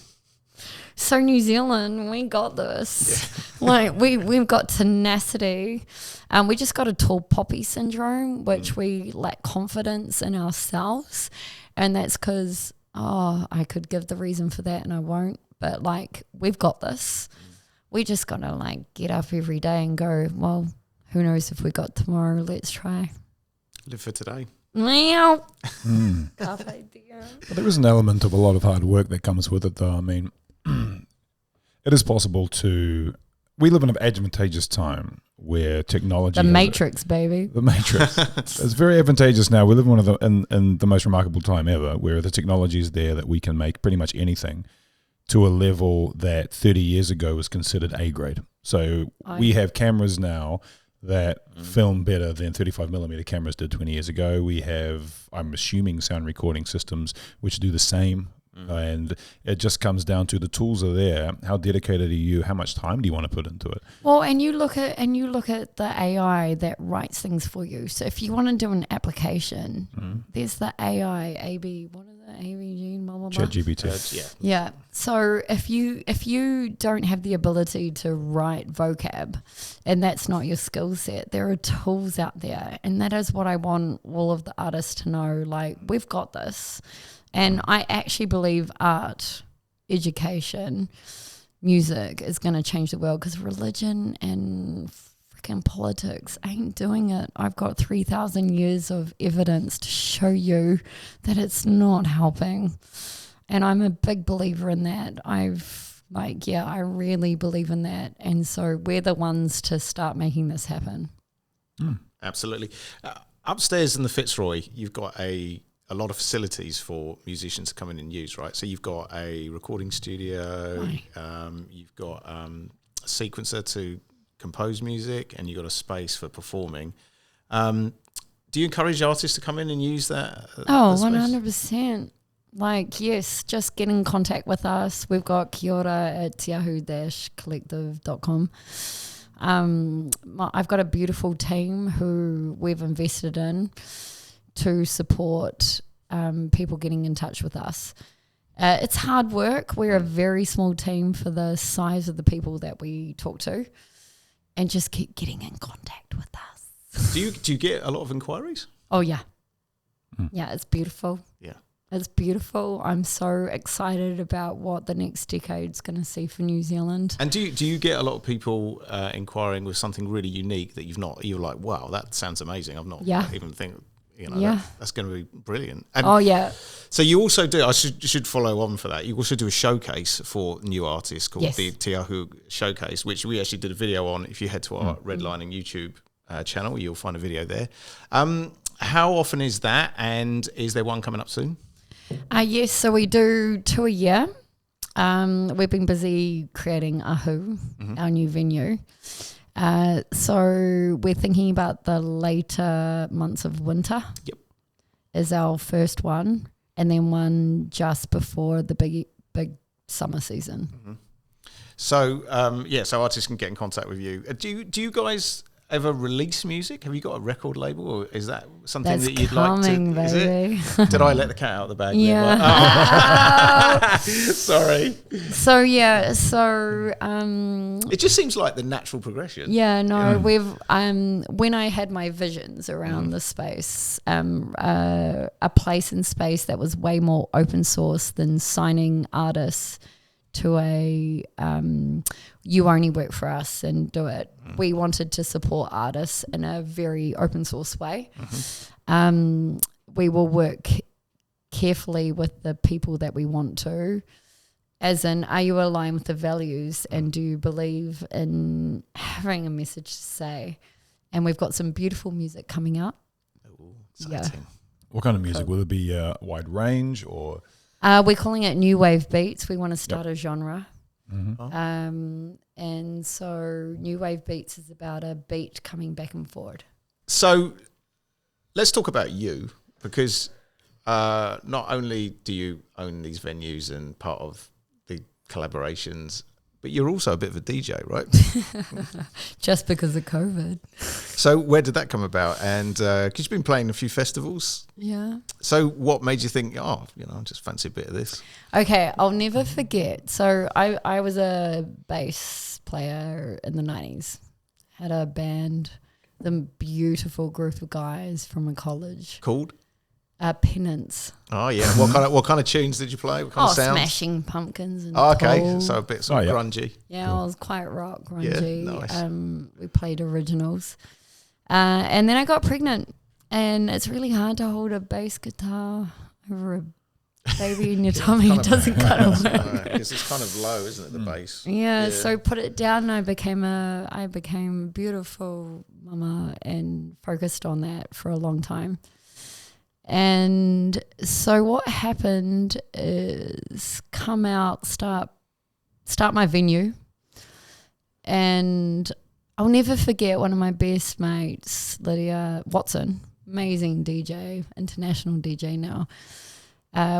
[SPEAKER 3] So New Zealand, we got this. Yeah. Like we've got tenacity. We just got a tall poppy syndrome, which we lack confidence in ourselves. And that's because, I could give the reason for that and I won't. But like, we've got this. We just got to like get up every day and go, well, who knows if we got tomorrow? Let's try.
[SPEAKER 2] Live for today.
[SPEAKER 3] Meow.
[SPEAKER 1] But there is an element of a lot of hard work that comes with it, though. I mean, it is possible to. We live in an advantageous time where technology.
[SPEAKER 3] The Matrix, baby.
[SPEAKER 1] The Matrix. It's very advantageous now. We live in the most remarkable time ever, where the technology is there that we can make pretty much anything to a level that 30 years ago was considered A grade. So we have cameras now that film better than 35mm cameras did 20 years ago. We have, I'm assuming, sound recording systems which do the same. And it just comes down to the tools are there. How dedicated are you? How much time do you want to put into it?
[SPEAKER 3] Well, and you look at the AI that writes things for you. So if you want to do an application, there's the AI, what is it? ABG, blah, blah, blah.
[SPEAKER 1] ChatGPT.
[SPEAKER 3] Yeah. So if you don't have the ability to write vocab and that's not your skill set, there are tools out there. And that is what I want all of the artists to know. Like, we've got this. And I actually believe art, education, music is going to change the world because religion and freaking politics ain't doing it. I've got 3,000 years of evidence to show you that it's not helping. And I'm a big believer in that. I really believe in that. And so we're the ones to start making this happen.
[SPEAKER 2] Absolutely. Upstairs in the Fitzroy, you've got a lot of facilities for musicians to come in and use, right? So you've got a recording studio, you've got a sequencer to compose music, and you've got a space for performing. Do you encourage artists to come in and use that?
[SPEAKER 3] 100%. Like, yes, just get in contact with us. We've got Kiora at Te Ahu Collective.com. I've got a beautiful team who we've invested in to support people getting in touch with us. It's hard work. We're a very small team for the size of the people that we talk to, and just keep getting in contact with us.
[SPEAKER 2] Do you get a lot of inquiries?
[SPEAKER 3] Oh, yeah. Yeah, it's beautiful.
[SPEAKER 2] Yeah.
[SPEAKER 3] It's beautiful. I'm so excited about what the next decade's going to see for New Zealand.
[SPEAKER 2] And do you get a lot of people inquiring with something really unique that you're like, wow, that sounds amazing. I've not even think. That's going to be brilliant. And so you also do, I should follow on for that, you also do a showcase for new artists called the Te Ahu Showcase, which we actually did a video on. If you head to our Redlining YouTube channel, you'll find a video there. How often is that, and is there one coming up soon?
[SPEAKER 3] Yes, so we do 2 a year. We've been busy creating Ahu, our new venue. So we're thinking about the later months of winter.
[SPEAKER 2] Yep.
[SPEAKER 3] Is our first one, and then one just before the big summer season.
[SPEAKER 2] So so artists can get in contact with you. Do you guys ever release music? Have you got a record label, or is that something
[SPEAKER 3] That's
[SPEAKER 2] that you'd
[SPEAKER 3] coming,
[SPEAKER 2] like to?
[SPEAKER 3] baby.
[SPEAKER 2] Is it? Did I let the cat out of the bag?
[SPEAKER 3] Yeah.
[SPEAKER 2] Oh. Sorry.
[SPEAKER 3] So
[SPEAKER 2] It just seems like the natural progression.
[SPEAKER 3] yeah, no, we've when I had my visions around the space, a place in space that was way more open source than signing artists to a you only work for us and do it. We wanted to support artists in a very open source way. We will work carefully with the people that we want to, as in, are you aligned with the values and do you believe in having a message to say? And we've got some beautiful music coming out.
[SPEAKER 2] Ooh, exciting.
[SPEAKER 1] What kind of music? Will it be a wide range or?
[SPEAKER 3] We're calling it new wave beats. We want to start a genre.
[SPEAKER 1] Mm-hmm.
[SPEAKER 3] And so new wave beats is about a beat coming back and forward.
[SPEAKER 2] So let's talk about you, because not only do you own these venues and part of the collaborations, but you're also a bit of a DJ, right?
[SPEAKER 3] Just because of COVID.
[SPEAKER 2] So where did that come about? And because you've been playing a few festivals.
[SPEAKER 3] Yeah.
[SPEAKER 2] So what made you think, I just fancy a bit of this?
[SPEAKER 3] Okay, I'll never forget. So I was a bass player in the 90s. Had a band, the beautiful group of guys from a college.
[SPEAKER 2] Called?
[SPEAKER 3] Penance.
[SPEAKER 2] Oh yeah. What kind of tunes did you play? What kind of sounds?
[SPEAKER 3] Smashing Pumpkins and
[SPEAKER 2] okay.
[SPEAKER 3] Tool.
[SPEAKER 2] So a bit sort of grungy.
[SPEAKER 3] Yeah, cool. I was quite rock grungy.
[SPEAKER 2] Yeah, nice.
[SPEAKER 3] We played originals. And then I got pregnant, and it's really hard to hold a bass guitar over a baby in your tummy. It doesn't kind of work.
[SPEAKER 2] Because it's kind of low, isn't it, the bass?
[SPEAKER 3] Yeah, so put it down, and I became a beautiful mama and focused on that for a long time. And so what happened is come out, start my venue, and I'll never forget one of my best mates, Lydia Watson, amazing DJ, international DJ now.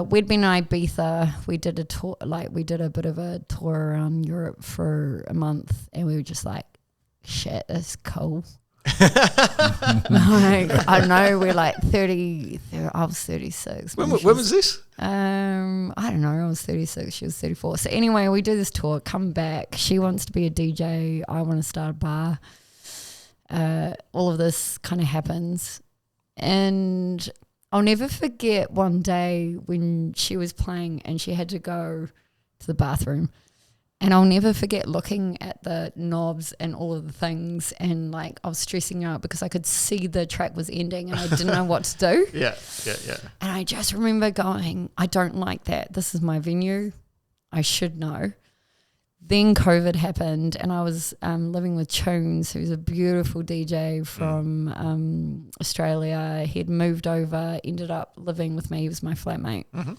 [SPEAKER 3] We'd been in Ibiza. We did a tour, we did a bit of a tour around Europe for a month, and we were just like, shit, that's cool. I know we're like 30. I was 36.
[SPEAKER 2] When was this?
[SPEAKER 3] I don't know. I was 36. She was 34. So anyway, we do this tour. Come back. She wants to be a DJ. I want to start a bar. All of this kind of happens, and I'll never forget one day when she was playing and she had to go to the bathroom. And I'll never forget looking at the knobs and all of the things, and I was stressing out because I could see the track was ending and I didn't know what to do.
[SPEAKER 2] Yeah.
[SPEAKER 3] And I just remember going, I don't like that. This is my venue. I should know. Then COVID happened, and I was living with Tunes, who's a beautiful DJ from Australia. He'd moved over, ended up living with me. He was my flatmate. Mm-hmm.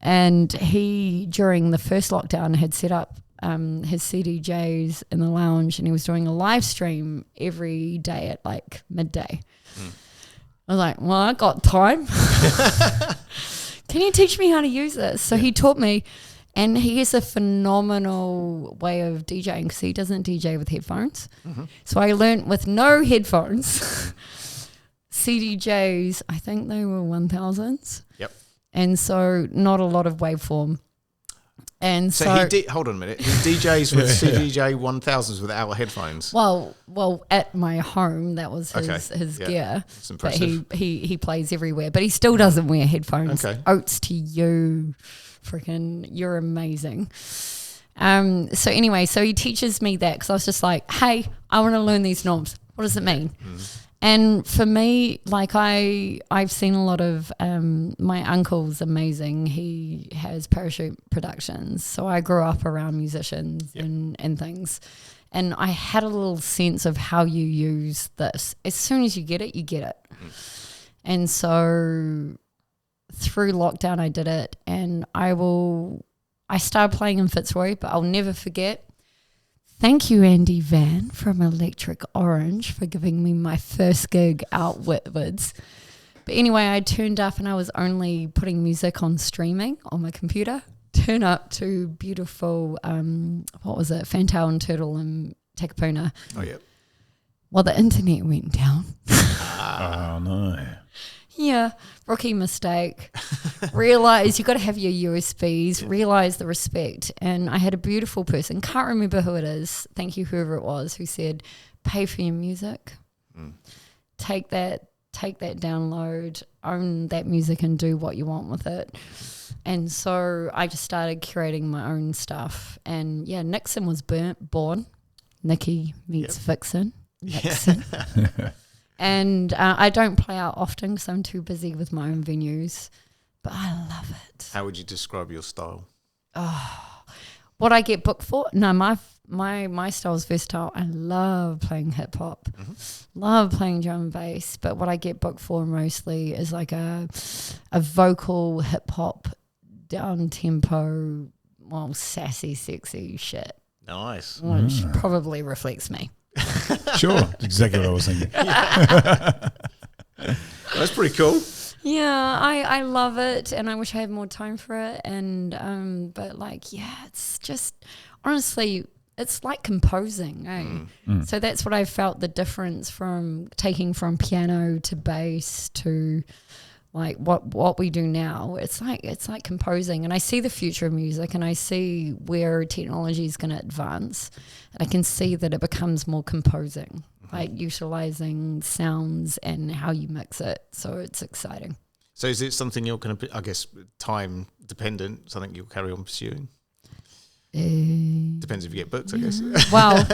[SPEAKER 3] And he, during the first lockdown, had set up his CDJs in the lounge, and he was doing a live stream every day at midday. I was like, well, I got time. Can you teach me how to use this? So he taught me, and he has a phenomenal way of DJing because he doesn't DJ with headphones. Mm-hmm. So I learned with no headphones, CDJs, I think they were 1000s.
[SPEAKER 2] Yep.
[SPEAKER 3] And so not a lot of waveform. And so
[SPEAKER 2] he did. Hold on a minute. He DJs with CDJ 1000s without headphones.
[SPEAKER 3] Well, at my home, that was his gear.
[SPEAKER 2] That's impressive.
[SPEAKER 3] But he plays everywhere, but he still doesn't wear headphones.
[SPEAKER 2] Okay.
[SPEAKER 3] Oats to you, freaking, you're amazing. So anyway, so he teaches me that because I was just like, hey, I want to learn these knobs. What does it mean? Mm. And for me, I've seen a lot of, my uncle's amazing. He has Parachute Productions. So I grew up around musicians and things. And I had a little sense of how you use this. As soon as you get it, you get it. Mm. And so through lockdown, I did it. And I started playing in Fitzroy, but I'll never forget. Thank you, Andy Van from Electric Orange, for giving me my first gig out Whitwards. But anyway, I turned up and I was only putting music on streaming on my computer. Turn up to beautiful, Fantail and Turtle in Takapuna.
[SPEAKER 2] Oh, yeah.
[SPEAKER 3] Well, the internet went down.
[SPEAKER 1] Oh, no.
[SPEAKER 3] Yeah, rookie mistake. Realize you got to have your USBs, realize the respect. And I had a beautiful person, can't remember who it is, thank you whoever it was, who said, pay for your music. Take that download, own that music and do what you want with it. And so I just started curating my own stuff. And yeah, Nixon was born. Nikki meets Vixen. Nixon. And I don't play out often because I'm too busy with my own venues, but I love it.
[SPEAKER 2] How would you describe your style?
[SPEAKER 3] What I get booked for? No, my style is versatile. I love playing hip hop, love playing drum and bass, but what I get booked for mostly is like a vocal hip hop, down tempo, well, sassy, sexy shit.
[SPEAKER 2] Nice.
[SPEAKER 3] Which probably reflects me.
[SPEAKER 1] Sure, that's exactly what I was thinking.
[SPEAKER 2] That's pretty cool.
[SPEAKER 3] Yeah, I love it, and I wish I had more time for it. And but like, yeah, it's just honestly, it's like composing, eh? So that's what I felt the difference from taking from piano to bass to like what we do now. It's like composing, and I see the future of music, and I see where technology is going to advance, and I can see that it becomes more composing, like utilizing sounds and how you mix it. So it's exciting.
[SPEAKER 2] So is it something you're going to, I guess, time dependent, something you'll carry on pursuing? Depends if you get booked, I guess.
[SPEAKER 3] Well,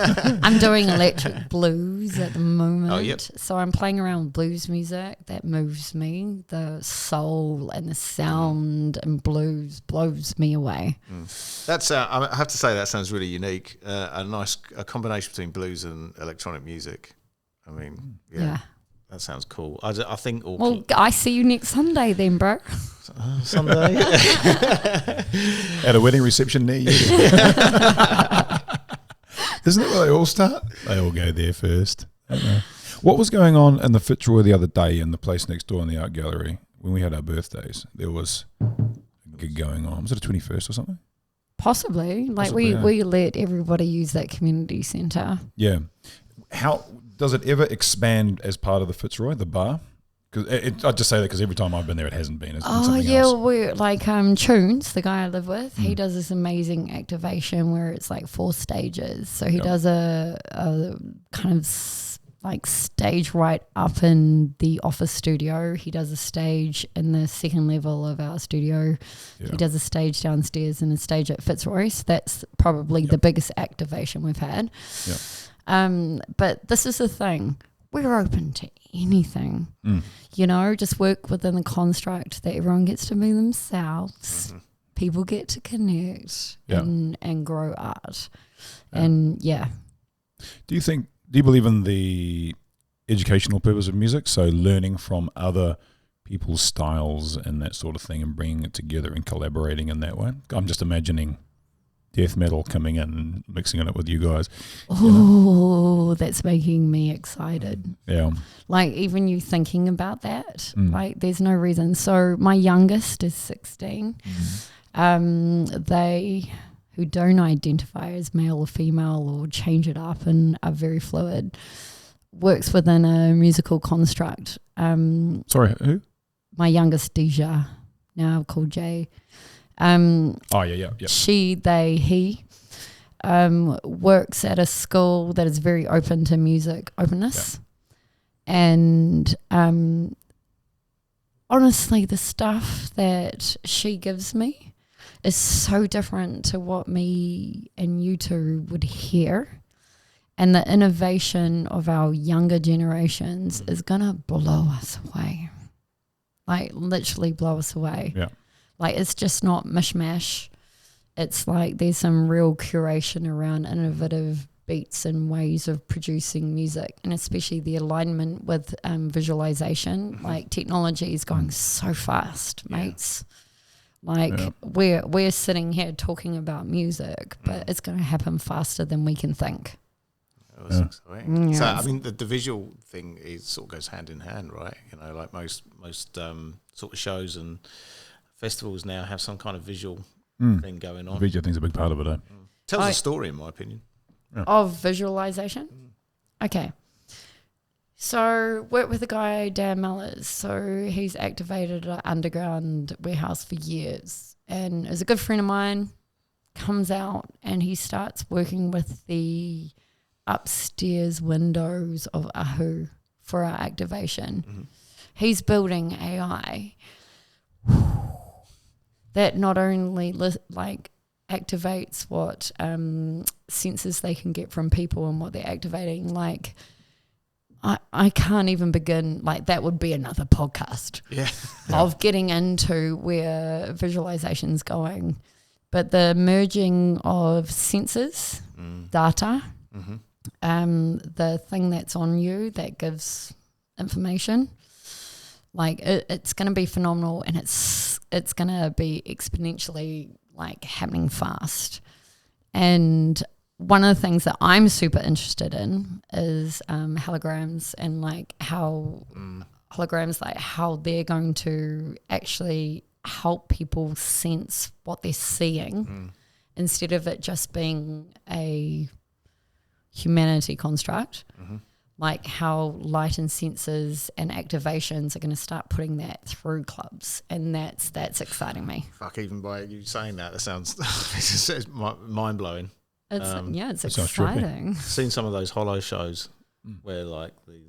[SPEAKER 3] I'm doing electric blues at the moment.
[SPEAKER 2] Oh, yep.
[SPEAKER 3] So I'm playing around with blues music. That moves me. The soul and the sound and blues blows me away.
[SPEAKER 2] That's I have to say that sounds really unique. A nice combination between blues and electronic music. I mean, yeah. That sounds cool. I think.
[SPEAKER 3] Well, I see you next Sunday then, bro.
[SPEAKER 2] Someday.
[SPEAKER 1] At a wedding reception near you. Isn't it where they all start? They all go there first. Don't they? What was going on in the Fitzroy the other day in the place next door in the art gallery when we had our birthdays? There was a gig going on. Was it a 21st or something?
[SPEAKER 3] Possibly. Like we let everybody use that community centre.
[SPEAKER 1] Yeah. How does it ever expand as part of the Fitzroy, the bar? Because I just say that because every time I've been there, it hasn't been. It's been something else.
[SPEAKER 3] We're like Tunes, the guy I live with. He does this amazing activation where it's like 4 stages. So he does a kind of like stage right up in the office studio. He does a stage in the second level of our studio. Yeah. He does a stage downstairs and a stage at Fitzroy. So that's probably the biggest activation we've had. Yeah. But this is the thing. We're open to anything, you know, just work within the construct that everyone gets to be themselves. People get to connect and grow art. And
[SPEAKER 1] Do you believe in the educational purpose of music? So learning from other people's styles and that sort of thing and bringing it together and collaborating in that way? I'm just imagining death metal coming in and mixing it with you guys.
[SPEAKER 3] Oh, that's making me excited.
[SPEAKER 1] Yeah.
[SPEAKER 3] Like even you thinking about that, like there's no reason. So my youngest is 16. They who don't identify as male or female or change it up and are very fluid, works within a musical construct.
[SPEAKER 1] Sorry, who?
[SPEAKER 3] My youngest, Deja, now called Jay. She, they, he works at a school that is very open to music openness. And honestly, the stuff that she gives me is so different to what me and you two would hear. And the innovation of our younger generations is going to blow us away. Like literally blow us away.
[SPEAKER 1] Yeah.
[SPEAKER 3] Like it's just not mishmash. It's like there's some real curation around innovative beats and ways of producing music, and especially the alignment with visualization. Like technology is going so fast, mates. Like we're sitting here talking about music, but it's going to happen faster than we can think.
[SPEAKER 2] Yeah. So I mean, the visual thing sort of goes hand in hand, right? You know, like most sort of shows and festivals now have some kind of visual thing going on.
[SPEAKER 1] Visual thing's a big part of it.
[SPEAKER 2] Tells a story, in my opinion.
[SPEAKER 3] Of visualization. Okay. So worked with a guy, Dan Mellors. So he's activated an underground warehouse for years and is a good friend of mine. Comes out and he starts working with the upstairs windows of Ahu for our activation.
[SPEAKER 2] Mm-hmm.
[SPEAKER 3] He's building AI that not only activates what senses they can get from people and what they're activating. Like, I can't even begin, like that would be another podcast of getting into where visualization's going. But the merging of senses, data, the thing that's on you that gives information, like it's going to be phenomenal, and it's going to be exponentially like happening fast. And one of the things that I'm super interested in is holograms, and like how holograms, like how they're going to actually help people sense what they're seeing instead of it just being a humanity construct. Like how light and sensors and activations are going to start putting that through clubs, and that's exciting me.
[SPEAKER 2] Fuck, even by you saying that sounds it's mind blowing.
[SPEAKER 3] It's exciting.
[SPEAKER 2] I've seen some of those holo shows where like the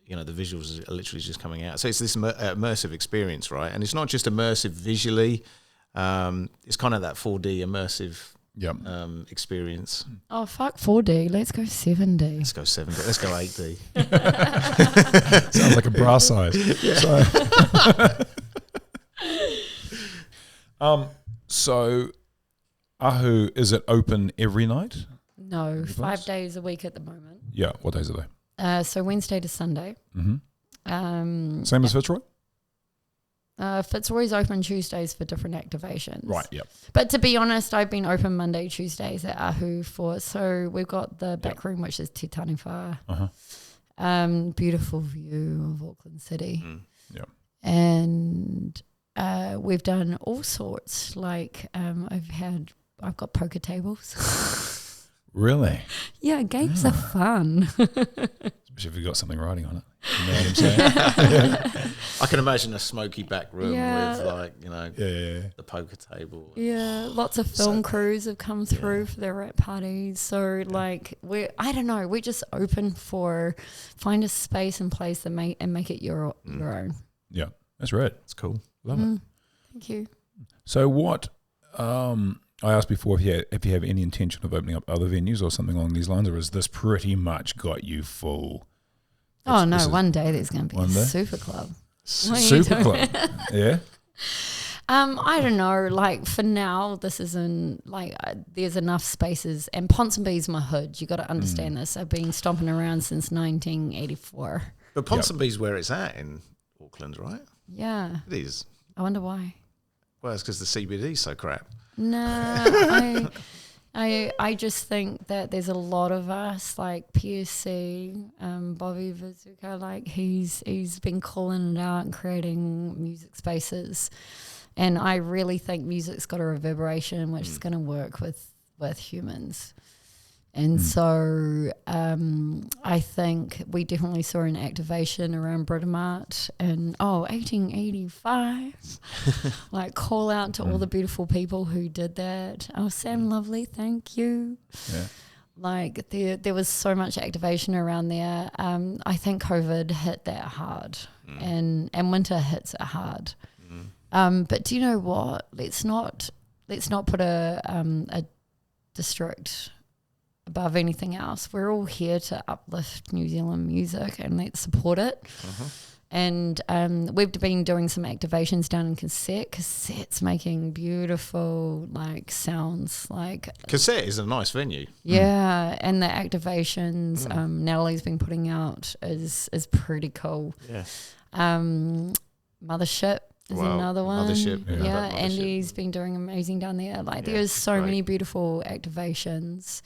[SPEAKER 2] visuals are literally just coming out. So it's this immersive experience, right? And it's not just immersive visually. It's kind of that 4D immersive experience.
[SPEAKER 3] Oh, fuck 4D. Let's go 7D.
[SPEAKER 2] Let's go 7D. Let's go 8D.
[SPEAKER 1] Sounds like a bra size. So Ahu, is it open every night?
[SPEAKER 3] No, 5 days a week at the moment.
[SPEAKER 1] Yeah. What days are they?
[SPEAKER 3] So Wednesday to Sunday.
[SPEAKER 1] Same as Fitzroy?
[SPEAKER 3] Fitzroy's open Tuesdays for different activations.
[SPEAKER 1] Right, yep.
[SPEAKER 3] But to be honest, I've been open Monday, Tuesdays at Ahu so we've got the back room, which is Te Taniwha. Beautiful view of Auckland City. And we've done all sorts. Like I've got poker tables.
[SPEAKER 1] Really?
[SPEAKER 3] Yeah, games are fun.
[SPEAKER 1] Especially if you've got something writing on it. You know what I'm saying?
[SPEAKER 2] I can imagine a smoky back room with like, the poker table.
[SPEAKER 3] Yeah, lots of film crews have come through for their rap parties. So like we're just open for find a space and place that make it your own.
[SPEAKER 1] Yeah, that's right.
[SPEAKER 2] It's cool.
[SPEAKER 1] Love it.
[SPEAKER 3] Thank you.
[SPEAKER 1] So what I asked before if you have any intention of opening up other venues or something along these lines, or has this pretty much got you full?
[SPEAKER 3] One day there's going to be a super club.
[SPEAKER 1] Super club, yeah.
[SPEAKER 3] I don't know. Like for now, this isn't like there's enough spaces, and Ponsonby's my hood. You got to understand this. I've been stomping around since 1984.
[SPEAKER 2] But Ponsonby's where it's at in Auckland, right?
[SPEAKER 3] Yeah,
[SPEAKER 2] it is.
[SPEAKER 3] I wonder why.
[SPEAKER 2] Well, it's because the CBD's so crap.
[SPEAKER 3] No, I just think that there's a lot of us, like PSC, Bobby Vizuka, like he's been calling it out and creating music spaces, and I really think music's got a reverberation which is going to work with humans. And so I think we definitely saw an activation around Britomart in 1885. Like call out to all the beautiful people who did that. Oh, Sam Lovely, thank you.
[SPEAKER 1] Yeah.
[SPEAKER 3] Like there was so much activation around there. I think COVID hit that hard, and winter hits it hard. But do you know what? Let's not put a district above anything else. We're all here to uplift New Zealand music, and let's support it. And we've been doing some activations down in Cassette's making beautiful like sounds. Like
[SPEAKER 2] Cassette is a nice venue.
[SPEAKER 3] Yeah, and the activations Natalie's been putting out is pretty cool.
[SPEAKER 2] Yeah.
[SPEAKER 3] Mothership is another one.
[SPEAKER 2] Mothership.
[SPEAKER 3] Yeah, Andy's been doing amazing down there. Like there's so many beautiful activations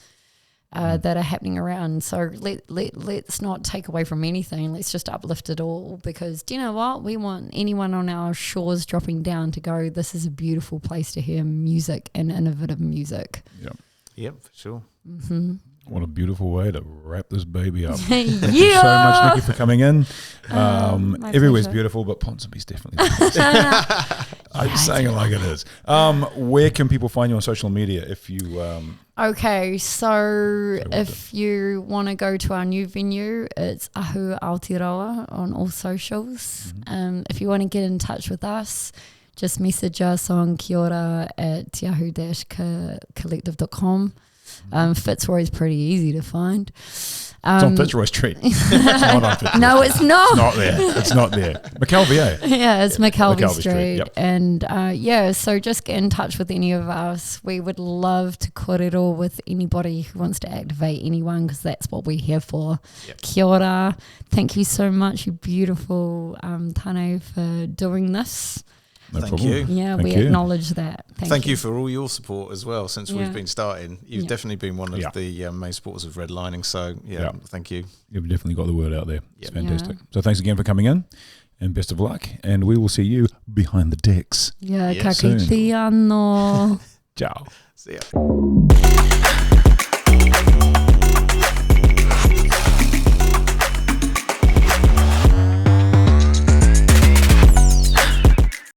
[SPEAKER 3] that are happening around. So let's not take away from anything. Let's just uplift it all, because do you know what? We want anyone on our shores dropping down to go, this is a beautiful place to hear music and innovative music.
[SPEAKER 1] Yeah.
[SPEAKER 2] Yep, for sure.
[SPEAKER 1] What a beautiful way to wrap this baby up.
[SPEAKER 3] Yeah.
[SPEAKER 1] Thank you so much, Nikki, for coming in.
[SPEAKER 3] My
[SPEAKER 1] Everywhere's
[SPEAKER 3] pleasure.
[SPEAKER 1] beautiful, but Ponsonby's definitely the best. I'm saying it like it is. Where can people find you on social media if you...
[SPEAKER 3] Okay, so if you want to go to our new venue, it's Ahu Aotearoa on all socials. If you want to get in touch with us, just message us on kiora@teahu-collective.com. Fitzroy is pretty easy to find.
[SPEAKER 1] it's on Fitzroy Street. It's not on Fitzroy
[SPEAKER 3] No,
[SPEAKER 1] Street.
[SPEAKER 3] it's not.
[SPEAKER 1] It's not there. It's not there. McKelvey, eh?
[SPEAKER 3] Yeah, it's McKelvey
[SPEAKER 1] McKelvey Street,
[SPEAKER 3] Street.
[SPEAKER 1] yep.
[SPEAKER 3] And so just get in touch with any of us. We would love to korero with anybody who wants to activate anyone, because that's what we're here for.
[SPEAKER 2] Yep.
[SPEAKER 3] Kia ora. Thank you so much, you beautiful Tane, for doing this.
[SPEAKER 1] No
[SPEAKER 2] Thank
[SPEAKER 1] problem.
[SPEAKER 2] you.
[SPEAKER 3] Yeah,
[SPEAKER 1] Thank
[SPEAKER 3] we
[SPEAKER 1] you.
[SPEAKER 3] acknowledge that.
[SPEAKER 2] Thank you for all your support as well since
[SPEAKER 3] Yeah.
[SPEAKER 2] we've been starting. You've
[SPEAKER 3] Yeah.
[SPEAKER 2] definitely been one of
[SPEAKER 1] Yeah.
[SPEAKER 2] the main supporters of Redlining. So,
[SPEAKER 1] Yeah.
[SPEAKER 2] thank you.
[SPEAKER 1] You've definitely got the word out there. It's
[SPEAKER 2] Yeah.
[SPEAKER 1] fantastic. So thanks again for coming in, and best of luck. And we will see you behind the decks.
[SPEAKER 3] Yeah,
[SPEAKER 2] Yeah,
[SPEAKER 3] ka
[SPEAKER 1] soon.
[SPEAKER 3] kite anō.
[SPEAKER 1] Ciao.
[SPEAKER 2] See ya.